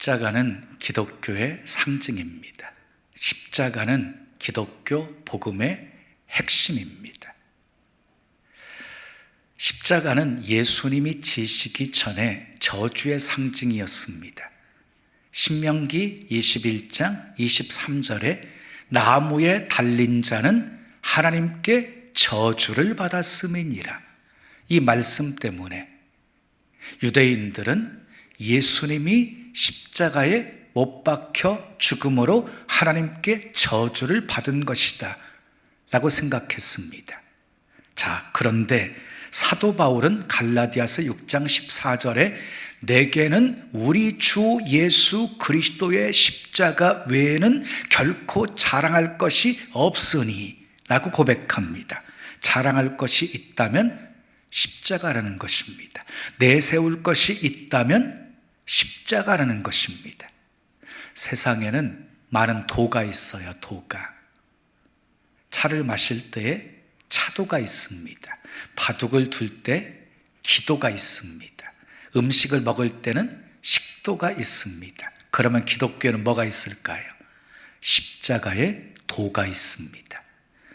십자가는 기독교의 상징입니다. 십자가는 기독교 복음의 핵심입니다. 십자가는 예수님이 지시기 전에 저주의 상징이었습니다. 신명기 21장 23절에 나무에 달린 자는 하나님께 저주를 받았음이니라. 이 말씀 때문에 유대인들은 예수님이 십자가에 못 박혀 죽음으로 하나님께 저주를 받은 것이다 라고 생각했습니다. 자, 그런데 사도 바울은 갈라디아서 6장 14절에 내게는 우리 주 예수 그리스도의 십자가 외에는 결코 자랑할 것이 없으니 라고 고백합니다. 자랑할 것이 있다면 십자가라는 것입니다. 내세울 것이 있다면 십자가라는 것입니다. 세상에는 많은 도가 있어요. 도가. 차를 마실 때에 차도가 있습니다. 바둑을 둘 때 기도가 있습니다. 음식을 먹을 때는 식도가 있습니다. 그러면 기독교에는 뭐가 있을까요? 십자가의 도가 있습니다.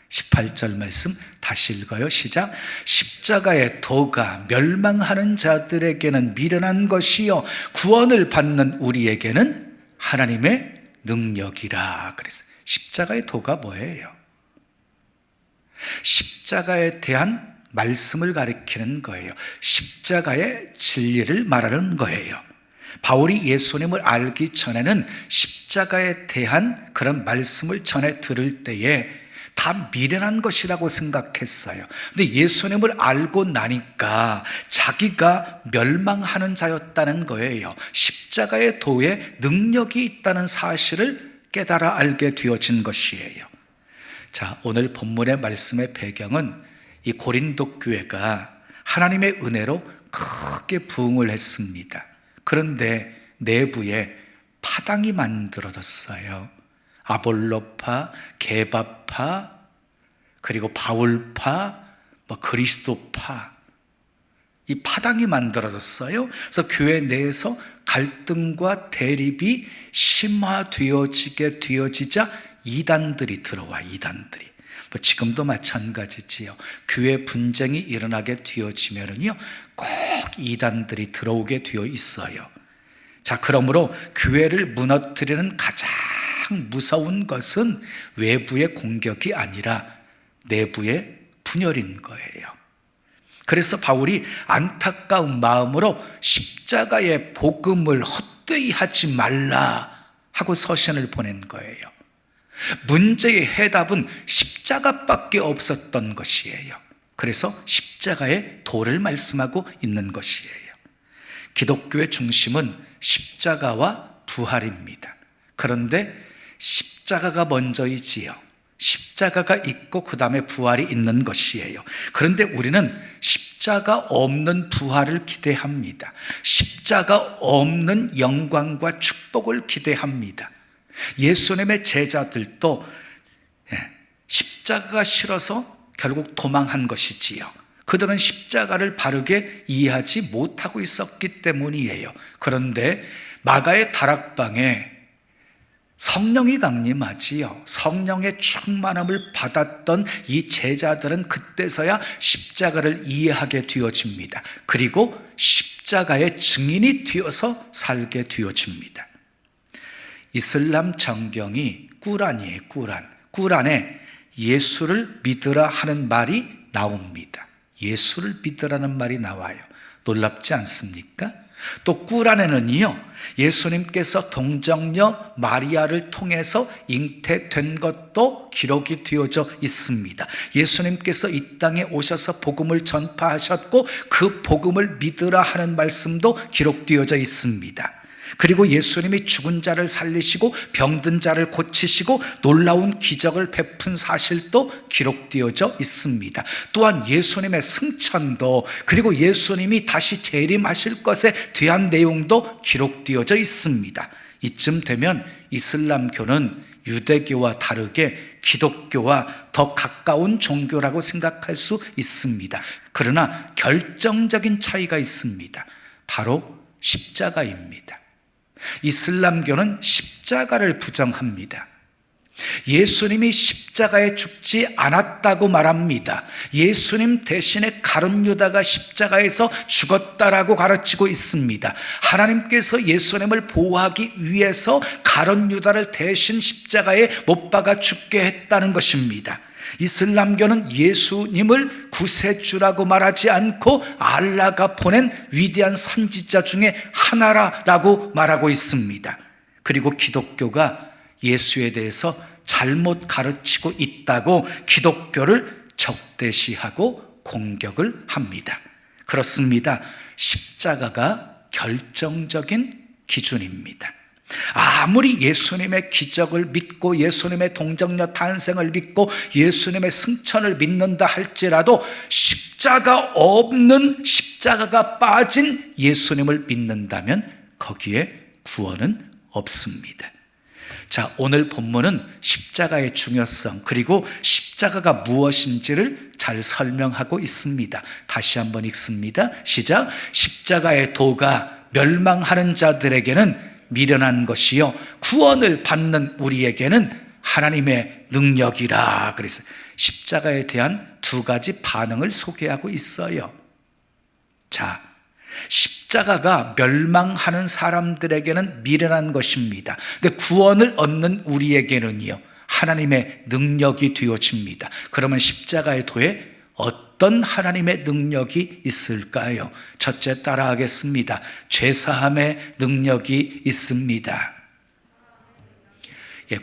18절 말씀 다시 읽어요. 시작. 십자가의 도가 멸망하는 자들에게는 미련한 것이요 구원을 받는 우리에게는 하나님의 능력이라 그랬어요. 십자가의 도가 뭐예요? 십자가에 대한 말씀을 가리키는 거예요. 십자가의 진리를 말하는 거예요. 바울이 예수님을 알기 전에는 십자가에 대한 그런 말씀을 전해 들을 때에 다 미련한 것이라고 생각했어요. 근데 예수님을 알고 나니까 자기가 멸망하는 자였다는 거예요. 십자가의 도에 능력이 있다는 사실을 깨달아 알게 되어진 것이에요. 자, 오늘 본문의 말씀의 배경은 이 고린도 교회가 하나님의 은혜로 크게 부흥을 했습니다. 그런데 내부에 파당이 만들어졌어요. 아볼로파, 게바파, 그리고 바울파, 그리스도파, 이 파당이 만들어졌어요. 그래서 교회 내에서 갈등과 대립이 심화되어지게 되어지자 이단들이 들어와. 이단들이 지금도 마찬가지지요. 교회 분쟁이 일어나게 되어지면은요 꼭 이단들이 들어오게 되어 있어요. 자, 그러므로 교회를 무너뜨리는 가장 무서운 것은 외부의 공격이 아니라 내부의 분열인 거예요. 그래서 바울이 안타까운 마음으로 십자가의 복음을 헛되이 하지 말라 하고 서신을 보낸 거예요. 문제의 해답은 십자가밖에 없었던 것이에요. 그래서 십자가의 도를 말씀하고 있는 것이에요. 기독교의 중심은 십자가와 부활입니다. 그런데 십자가가 먼저이지요. 십자가가 있고 그 다음에 부활이 있는 것이에요. 그런데 우리는 십자가 없는 부활을 기대합니다. 십자가 없는 영광과 축복을 기대합니다. 예수님의 제자들도 십자가가 싫어서 결국 도망한 것이지요. 그들은 십자가를 바르게 이해하지 못하고 있었기 때문이에요. 그런데 마가의 다락방에 성령이 강림하지요. 성령의 충만함을 받았던 이 제자들은 그때서야 십자가를 이해하게 되어집니다. 그리고 십자가의 증인이 되어서 살게 되어집니다. 이슬람 정경이 꾸란이에요. 꾸란에 예수를 믿으라 하는 말이 나옵니다. 예수를 믿으라는 말이 나와요. 놀랍지 않습니까? 또 꾸란에는요, 예수님께서 동정녀 마리아를 통해서 잉태된 것도 기록이 되어져 있습니다. 예수님께서 이 땅에 오셔서 복음을 전파하셨고 그 복음을 믿으라 하는 말씀도 기록되어져 있습니다. 그리고 예수님이 죽은 자를 살리시고 병든 자를 고치시고 놀라운 기적을 베푼 사실도 기록되어져 있습니다. 또한 예수님의 승천도, 그리고 예수님이 다시 재림하실 것에 대한 내용도 기록되어져 있습니다. 이쯤 되면 이슬람교는 유대교와 다르게 기독교와 더 가까운 종교라고 생각할 수 있습니다. 그러나 결정적인 차이가 있습니다. 바로 십자가입니다. 이슬람교는 십자가를 부정합니다. 예수님이 십자가에 죽지 않았다고 말합니다. 예수님 대신에 가룟 유다가 십자가에서 죽었다라고 가르치고 있습니다. 하나님께서 예수님을 보호하기 위해서 가룟 유다를 대신 십자가에 못 박아 죽게 했다는 것입니다. 이슬람교는 예수님을 구세주라고 말하지 않고 알라가 보낸 위대한 선지자 중에 하나라고 말하고 있습니다. 그리고 기독교가 예수에 대해서 잘못 가르치고 있다고 기독교를 적대시하고 공격을 합니다. 그렇습니다. 십자가가 결정적인 기준입니다. 아무리 예수님의 기적을 믿고 예수님의 동정녀 탄생을 믿고 예수님의 승천을 믿는다 할지라도 십자가 없는, 십자가가 빠진 예수님을 믿는다면 거기에 구원은 없습니다. 자, 오늘 본문은 십자가의 중요성 그리고 십자가가 무엇인지를 잘 설명하고 있습니다. 다시 한번 읽습니다. 시작. 십자가의 도가 멸망하는 자들에게는 미련한 것이요 구원을 받는 우리에게는 하나님의 능력이라 그랬어요. 십자가에 대한 두 가지 반응을 소개하고 있어요. 자, 십자가가 멸망하는 사람들에게는 미련한 것입니다. 근데 구원을 얻는 우리에게는요 하나님의 능력이 되어집니다. 그러면 십자가의 도에 어떤 하나님의 능력이 있을까요? 첫째 따라하겠습니다. 죄사함의 능력이 있습니다.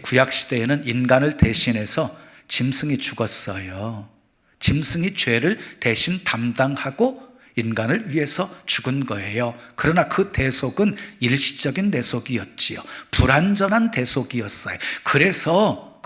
구약시대에는 인간을 대신해서 짐승이 죽었어요. 짐승이 죄를 대신 담당하고 인간을 위해서 죽은 거예요. 그러나 그 대속은 일시적인 대속이었지요. 불완전한 대속이었어요. 그래서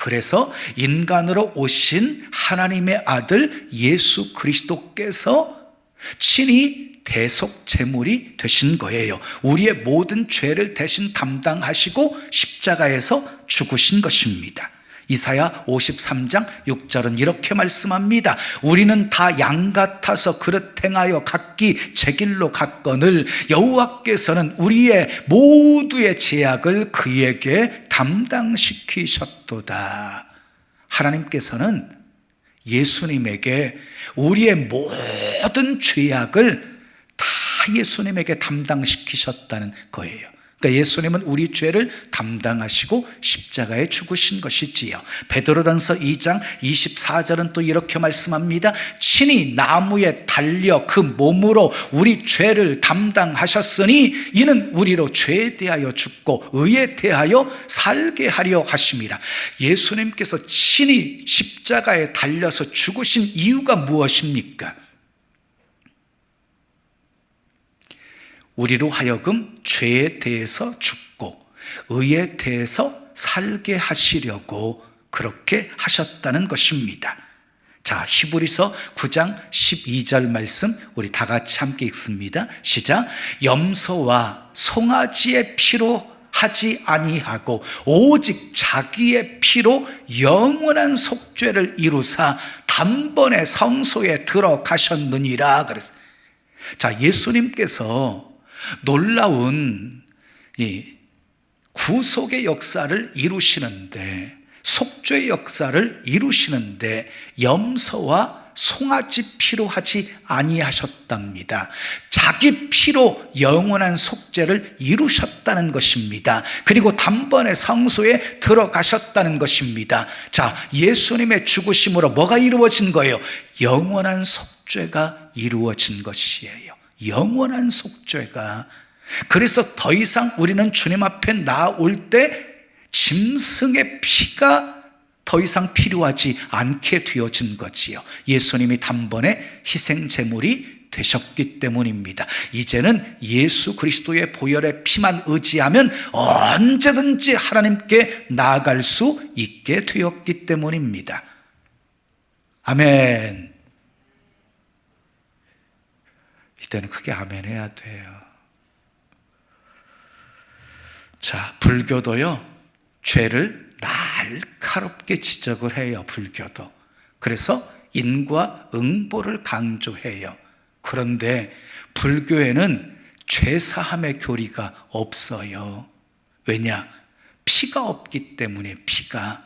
인간으로 오신 하나님의 아들 예수 그리스도께서 친히 대속 제물이 되신 거예요. 우리의 모든 죄를 대신 담당하시고 십자가에서 죽으신 것입니다. 이사야 53장 6절은 이렇게 말씀합니다. 우리는 다 양 같아서 그릇 행하여 각기 제 길로 갔거늘 여호와께서는 우리의 모두의 죄악을 그에게 담당시키셨도다. 하나님께서는 예수님에게 우리의 모든 죄악을 다 예수님에게 담당시키셨다는 거예요. 그러니까 예수님은 우리 죄를 담당하시고 십자가에 죽으신 것이지요. 베드로전서 2장 24절은 또 이렇게 말씀합니다. 친히 나무에 달려 그 몸으로 우리 죄를 담당하셨으니 이는 우리로 죄에 대하여 죽고 의에 대하여 살게 하려 하심이라. 예수님께서 친히 십자가에 달려서 죽으신 이유가 무엇입니까? 우리로 하여금 죄에 대해서 죽고 의에 대해서 살게 하시려고 그렇게 하셨다는 것입니다. 자, 히브리서 9장 12절 말씀 우리 다 같이 함께 읽습니다. 시작. 염소와 송아지의 피로 하지 아니하고 오직 자기의 피로 영원한 속죄를 이루사 단번에 성소에 들어가셨느니라 그랬어요. 자, 예수님께서 놀라운 이 구속의 역사를 이루시는데, 속죄의 역사를 이루시는데 염소와 송아지 피로 하지 아니하셨답니다. 자기 피로 영원한 속죄를 이루셨다는 것입니다. 그리고 단번에 성소에 들어가셨다는 것입니다. 자, 예수님의 죽으심으로 뭐가 이루어진 거예요? 영원한 속죄가 이루어진 것이에요. 영원한 속죄가. 그래서 더 이상 우리는 주님 앞에 나올 때 짐승의 피가 더 이상 필요하지 않게 되어진 거지요. 예수님이 단번에 희생제물이 되셨기 때문입니다. 이제는 예수 그리스도의 보혈의 피만 의지하면 언제든지 하나님께 나아갈 수 있게 되었기 때문입니다. 아멘. 이때는 크게 아멘 해야 돼요. 자, 불교도요, 죄를 날카롭게 지적을 해요. 불교도. 그래서 인과 응보를 강조해요. 그런데 불교에는 죄사함의 교리가 없어요. 왜냐? 피가 없기 때문에. 피가.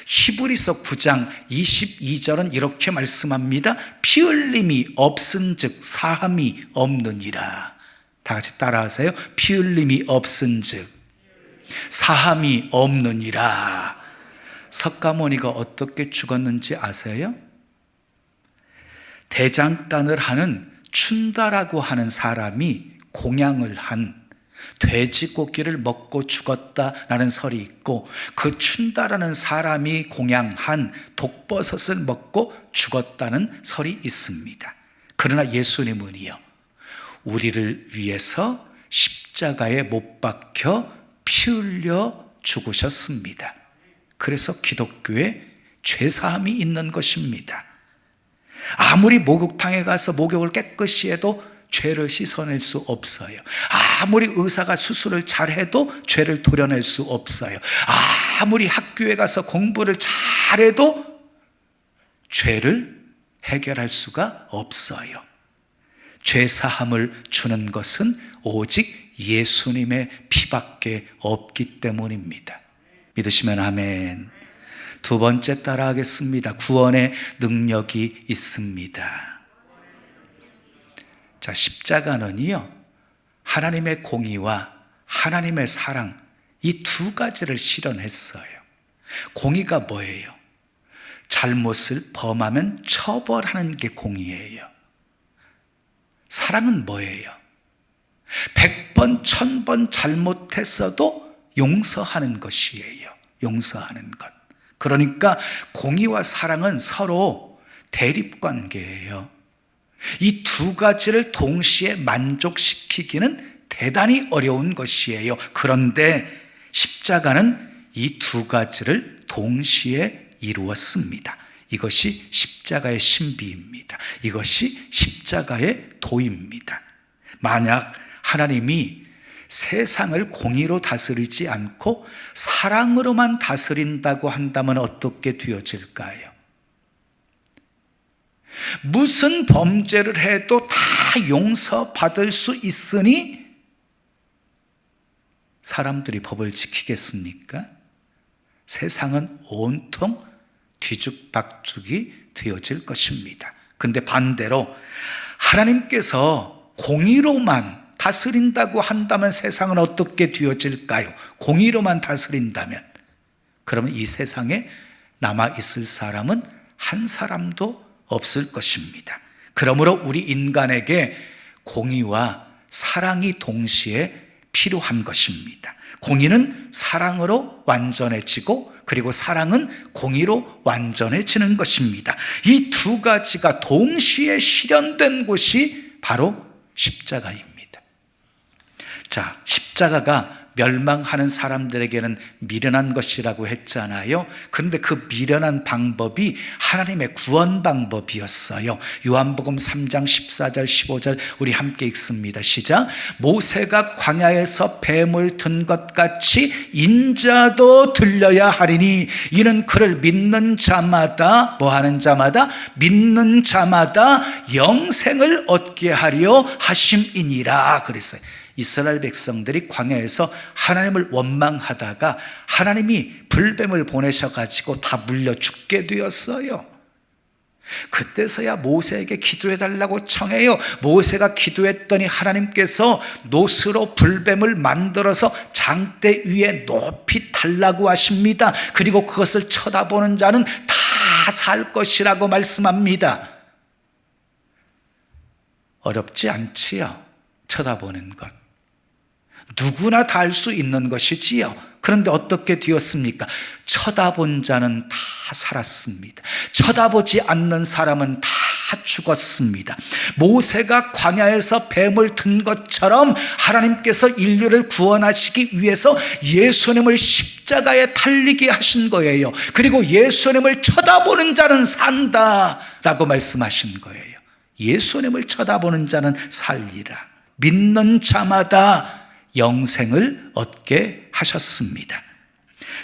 히브리서 9장 22절은 이렇게 말씀합니다. 피 흘림이 없은즉 사함이 없느니라. 다 같이 따라하세요. 피 흘림이 없은즉 사함이 없느니라. 석가모니가 어떻게 죽었는지 아세요? 대장간을 하는 춘다라고 하는 사람이 공양을 한 돼지고기를 먹고 죽었다라는 설이 있고, 그 춘다라는 사람이 공양한 독버섯을 먹고 죽었다는 설이 있습니다. 그러나 예수님은요, 우리를 위해서 십자가에 못 박혀 피 흘려 죽으셨습니다. 그래서 기독교에 죄사함이 있는 것입니다. 아무리 목욕탕에 가서 목욕을 깨끗이 해도 죄를 씻어낼 수 없어요. 아무리 의사가 수술을 잘해도 죄를 도려낼 수 없어요. 아무리 학교에 가서 공부를 잘해도 죄를 해결할 수가 없어요. 죄사함을 주는 것은 오직 예수님의 피밖에 없기 때문입니다. 믿으시면 아멘. 두 번째 따라하겠습니다. 구원의 능력이 있습니다. 자, 십자가는요, 하나님의 공의와 하나님의 사랑, 이 두 가지를 실현했어요. 공의가 뭐예요? 잘못을 범하면 처벌하는 게 공의예요. 사랑은 뭐예요? 100번, 1000번 잘못했어도 용서하는 것이에요. 용서하는 것. 그러니까 공의와 사랑은 서로 대립관계예요. 이 두 가지를 동시에 만족시키기는 대단히 어려운 것이에요. 그런데 십자가는 이 두 가지를 동시에 이루었습니다. 이것이 십자가의 신비입니다. 이것이 십자가의 도입니다. 만약 하나님이 세상을 공의로 다스리지 않고 사랑으로만 다스린다고 한다면 어떻게 되어질까요? 무슨 범죄를 해도 다 용서받을 수 있으니 사람들이 법을 지키겠습니까? 세상은 온통 뒤죽박죽이 되어질 것입니다. 근데 반대로 하나님께서 공의로만 다스린다고 한다면 세상은 어떻게 되어질까요? 공의로만 다스린다면, 그러면 이 세상에 남아있을 사람은 한 사람도 없을 것입니다. 그러므로 우리 인간에게 공의와 사랑이 동시에 필요한 것입니다. 공의는 사랑으로 완전해지고, 그리고 사랑은 공의로 완전해지는 것입니다. 이 두 가지가 동시에 실현된 곳이 바로 십자가입니다. 자, 십자가가 멸망하는 사람들에게는 미련한 것이라고 했잖아요. 그런데 그 미련한 방법이 하나님의 구원 방법이었어요. 요한복음 3장 14절 15절 우리 함께 읽습니다. 시작. 모세가 광야에서 뱀을 든 것 같이 인자도 들려야 하리니 이는 그를 믿는 자마다, 뭐하는 자마다? 믿는 자마다 영생을 얻게 하려 하심이니라 그랬어요. 이스라엘 백성들이 광야에서 하나님을 원망하다가 하나님이 불뱀을 보내셔가지고 다 물려 죽게 되었어요. 그때서야 모세에게 기도해달라고 청해요. 모세가 기도했더니 하나님께서 놋으로 불뱀을 만들어서 장대 위에 높이 달라고 하십니다. 그리고 그것을 쳐다보는 자는 다 살 것이라고 말씀합니다. 어렵지 않지요? 쳐다보는 것. 누구나 다 알 수 있는 것이지요. 그런데 어떻게 되었습니까? 쳐다본 자는 다 살았습니다. 쳐다보지 않는 사람은 다 죽었습니다. 모세가 광야에서 뱀을 든 것처럼 하나님께서 인류를 구원하시기 위해서 예수님을 십자가에 달리게 하신 거예요. 그리고 예수님을 쳐다보는 자는 산다라고 말씀하신 거예요. 예수님을 쳐다보는 자는 살리라. 믿는 자마다 영생을 얻게 하셨습니다.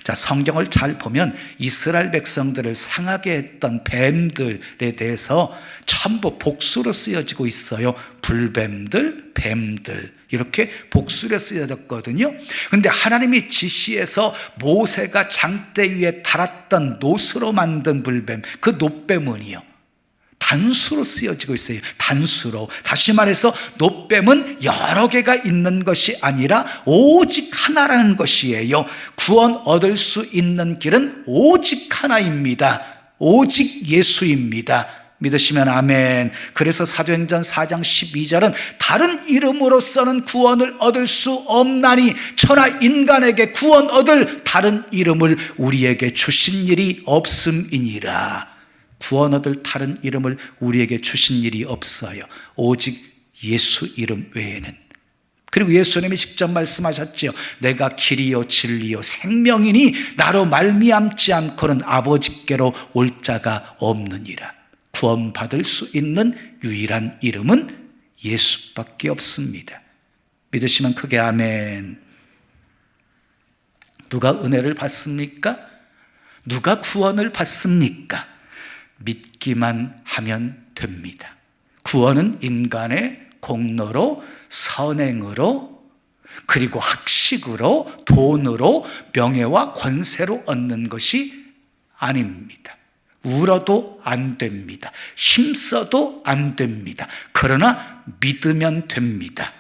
자, 성경을 잘 보면 이스라엘 백성들을 상하게 했던 뱀들에 대해서 전부 복수로 쓰여지고 있어요. 불뱀들, 뱀들, 이렇게 복수로 쓰여졌거든요. 근데 하나님이 지시해서 모세가 장대 위에 달았던 놋으로 만든 불뱀, 그 놋뱀은요, 단수로 쓰여지고 있어요. 단수로. 다시 말해서 놋뱀은 여러 개가 있는 것이 아니라 오직 하나라는 것이에요. 구원 얻을 수 있는 길은 오직 하나입니다. 오직 예수입니다. 믿으시면 아멘. 그래서 사도행전 4장 12절은 다른 이름으로서는 구원을 얻을 수 없나니 천하 인간에게 구원 얻을 다른 이름을 우리에게 주신 일이 없음이니라. 구원 얻을 다른 이름을 우리에게 주신 일이 없어요. 오직 예수 이름 외에는. 그리고 예수님이 직접 말씀하셨죠. 내가 길이요 진리요 생명이니 나로 말미암지 않고는 아버지께로 올 자가 없느니라. 구원받을 수 있는 유일한 이름은 예수밖에 없습니다. 믿으시면 크게 아멘. 누가 은혜를 받습니까? 누가 구원을 받습니까? 믿기만 하면 됩니다. 구원은 인간의 공로로, 선행으로, 그리고 학식으로, 돈으로, 명예와 권세로 얻는 것이 아닙니다. 울어도 안 됩니다. 힘써도 안 됩니다. 그러나 믿으면 됩니다.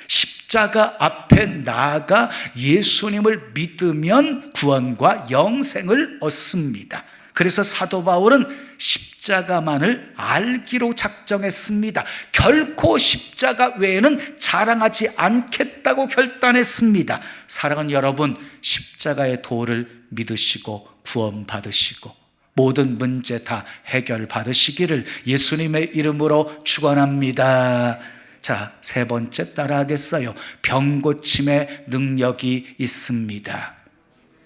십자가 앞에 나아가 예수님을 믿으면 구원과 영생을 얻습니다. 그래서 사도 바울은 십자가만을 알기로 작정했습니다. 결코 십자가 외에는 자랑하지 않겠다고 결단했습니다. 사랑하는 여러분, 십자가의 도를 믿으시고 구원받으시고 모든 문제 다 해결받으시기를 예수님의 이름으로 축원합니다. 자, 세 번째 따라하겠어요. 병고침의 능력이 있습니다.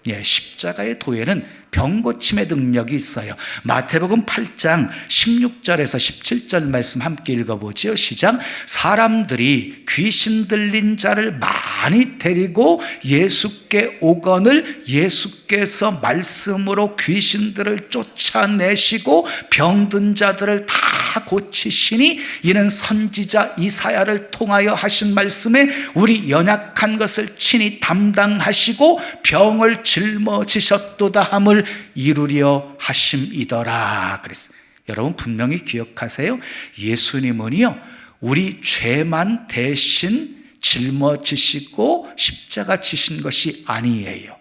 예, 십자가의 도에는 병고침의 능력이 있어요. 마태복음 8장 16절에서 17절 말씀 함께 읽어보죠. 시작. 사람들이 귀신 들린 자를 많이 데리고 예수께 오거늘 예수께서 말씀으로 귀신들을 쫓아내시고 병든 자들을 다 고치시니 이는 선지자 이사야를 통하여 하신 말씀에 우리 연약한 것을 친히 담당하시고 병을 짊어지셨도다 함을 이루려 하심이더라. 그랬어요. 여러분 분명히 기억하세요. 예수님은요, 우리 죄만 대신 짊어지시고 십자가 지신 것이 아니에요.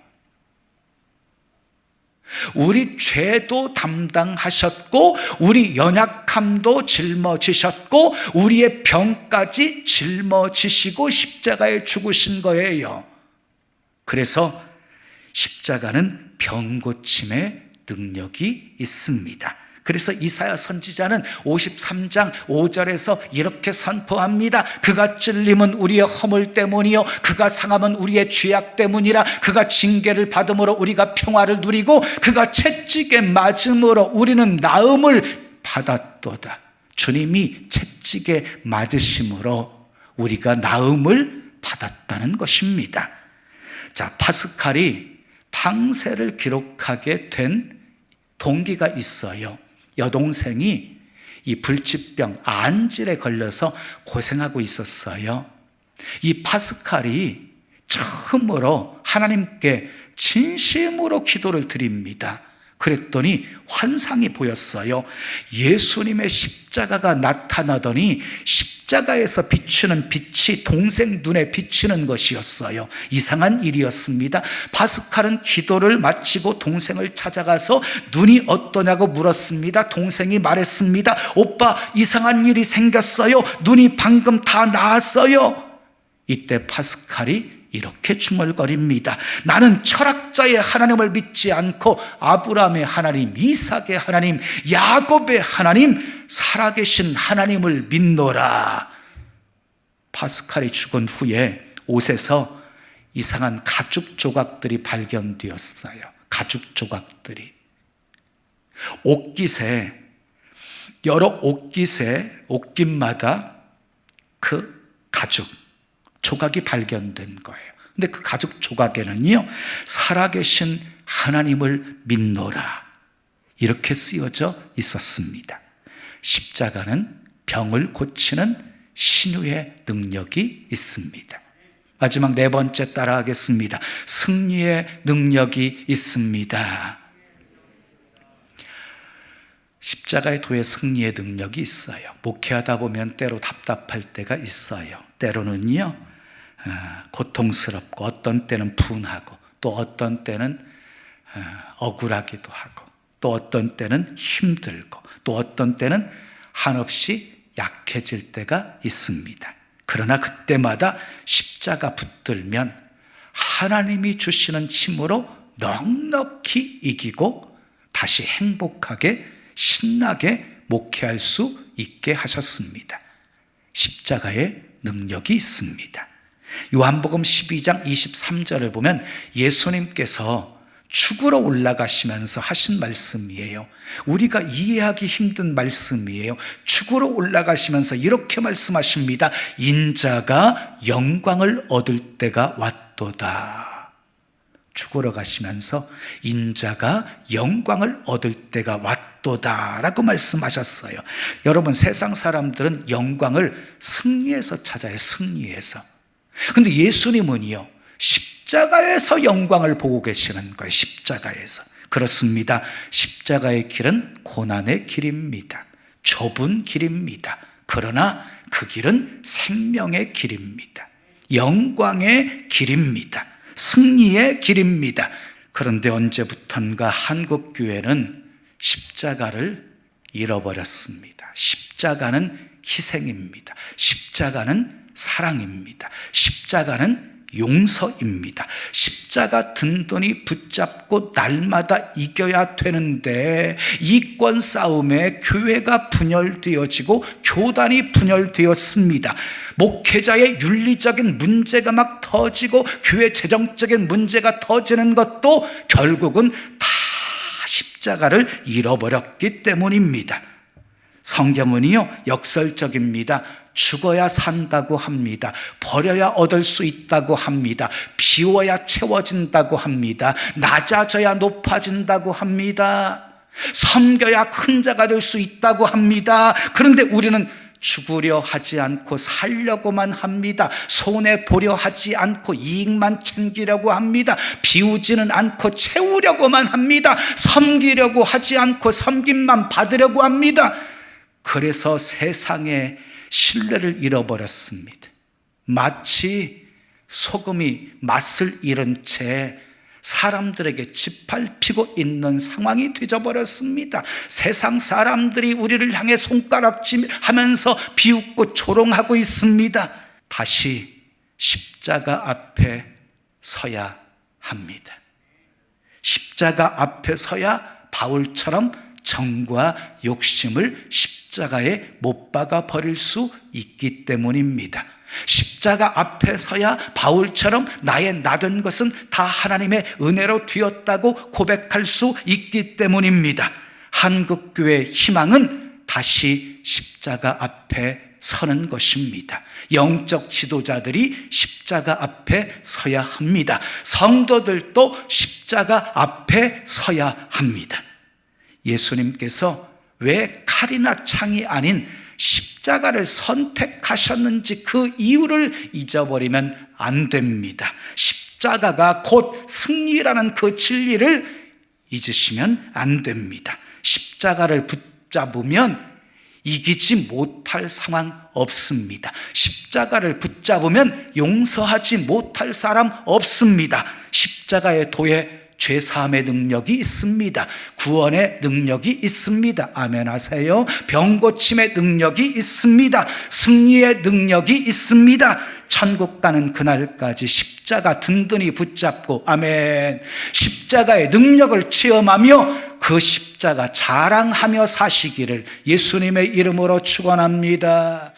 우리 죄도 담당하셨고 우리 연약함도 짊어지셨고 우리의 병까지 짊어지시고 십자가에 죽으신 거예요. 그래서 십자가는 병고침의 능력이 있습니다. 그래서 이사야 선지자는 53장 5절에서 이렇게 선포합니다. 그가 찔림은 우리의 허물 때문이요 그가 상함은 우리의 죄악 때문이라. 그가 징계를 받음으로 우리가 평화를 누리고 그가 채찍에 맞음으로 우리는 나음을 받았도다. 주님이 채찍에 맞으심으로 우리가 나음을 받았다는 것입니다. 자, 파스칼이 방세를 기록하게 된 동기가 있어요. 여동생이 이 불치병 안질에 걸려서 고생하고 있었어요. 이 파스칼이 처음으로 하나님께 진심으로 기도를 드립니다. 그랬더니 환상이 보였어요. 예수님의 십자가가 나타나더니 십자가에서 비추는 빛이 동생 눈에 비치는 것이었어요. 이상한 일이었습니다. 파스칼은 기도를 마치고 동생을 찾아가서 눈이 어떠냐고 물었습니다. 동생이 말했습니다. 오빠, 이상한 일이 생겼어요. 눈이 방금 다 나았어요. 이때 파스칼이 이렇게 중얼거립니다. 나는 철학자의 하나님을 믿지 않고 아브라함의 하나님, 이삭의 하나님, 야곱의 하나님, 살아계신 하나님을 믿노라. 파스칼이 죽은 후에 옷에서 이상한 가죽 조각들이 발견되었어요. 가죽 조각들이. 옷깃에, 여러 옷깃마다 그 가죽 조각이 발견된 거예요. 근데 그 가죽 조각에는요, 살아계신 하나님을 믿노라 이렇게 쓰여져 있었습니다. 십자가는 병을 고치는 신유의 능력이 있습니다. 마지막 네 번째 따라하겠습니다. 승리의 능력이 있습니다. 십자가의 도에 승리의 능력이 있어요. 목회하다 보면 때로 답답할 때가 있어요. 때로는요, 고통스럽고 어떤 때는 분하고 또 어떤 때는 억울하기도 하고 또 어떤 때는 힘들고 또 어떤 때는 한없이 약해질 때가 있습니다. 그러나 그때마다 십자가 붙들면 하나님이 주시는 힘으로 넉넉히 이기고 다시 행복하게 신나게 목회할 수 있게 하셨습니다. 십자가의 능력이 있습니다. 요한복음 12장 23절을 보면 예수님께서 죽으러 올라가시면서 하신 말씀이에요. 우리가 이해하기 힘든 말씀이에요. 죽으러 올라가시면서 이렇게 말씀하십니다. 인자가 영광을 얻을 때가 왔도다. 죽으러 가시면서 인자가 영광을 얻을 때가 왔도다 라고 말씀하셨어요. 여러분, 세상 사람들은 영광을 승리에서 찾아요. 승리에서. 근데 예수님은요, 십자가에서 영광을 보고 계시는 거예요. 십자가에서. 그렇습니다. 십자가의 길은 고난의 길입니다. 좁은 길입니다. 그러나 그 길은 생명의 길입니다. 영광의 길입니다. 승리의 길입니다. 그런데 언제부턴가 한국교회는 십자가를 잃어버렸습니다. 십자가는 희생입니다. 십자가는 사랑입니다. 십자가는 용서입니다. 십자가 든든히 붙잡고 날마다 이겨야 되는데 이권 싸움에 교회가 분열되어지고 교단이 분열되었습니다. 목회자의 윤리적인 문제가 막 터지고 교회 재정적인 문제가 터지는 것도 결국은 다 십자가를 잃어버렸기 때문입니다. 성경은요, 역설적입니다. 죽어야 산다고 합니다. 버려야 얻을 수 있다고 합니다. 비워야 채워진다고 합니다. 낮아져야 높아진다고 합니다. 섬겨야 큰 자가 될 수 있다고 합니다. 그런데 우리는 죽으려 하지 않고 살려고만 합니다. 손해보려 하지 않고 이익만 챙기려고 합니다. 비우지는 않고 채우려고만 합니다. 섬기려고 하지 않고 섬김만 받으려고 합니다. 그래서 세상에 신뢰를 잃어버렸습니다. 마치 소금이 맛을 잃은 채 사람들에게 짓밟히고 있는 상황이 되어버렸습니다. 세상 사람들이 우리를 향해 손가락질하면서 비웃고 조롱하고 있습니다. 다시 십자가 앞에 서야 합니다. 십자가 앞에 서야 바울처럼 정과 욕심을 십자가에 못 박아 버릴 수 있기 때문입니다. 십자가 앞에 서야 바울처럼 나의 나된 것은 다 하나님의 은혜로 되었다고 고백할 수 있기 때문입니다. 한국교회의 희망은 다시 십자가 앞에 서는 것입니다. 영적 지도자들이 십자가 앞에 서야 합니다. 성도들도 십자가 앞에 서야 합니다. 예수님께서 왜 칼이나 창이 아닌 십자가를 선택하셨는지 그 이유를 잊어버리면 안 됩니다. 십자가가 곧 승리라는 그 진리를 잊으시면 안 됩니다. 십자가를 붙잡으면 이기지 못할 상황 없습니다. 십자가를 붙잡으면 용서하지 못할 사람 없습니다. 십자가의 도에 죄사함의 능력이 있습니다. 구원의 능력이 있습니다. 아멘 하세요. 병 고침의 능력이 있습니다. 승리의 능력이 있습니다. 천국 가는 그날까지 십자가 든든히 붙잡고 아멘, 십자가의 능력을 체험하며 그 십자가 자랑하며 사시기를 예수님의 이름으로 축원합니다.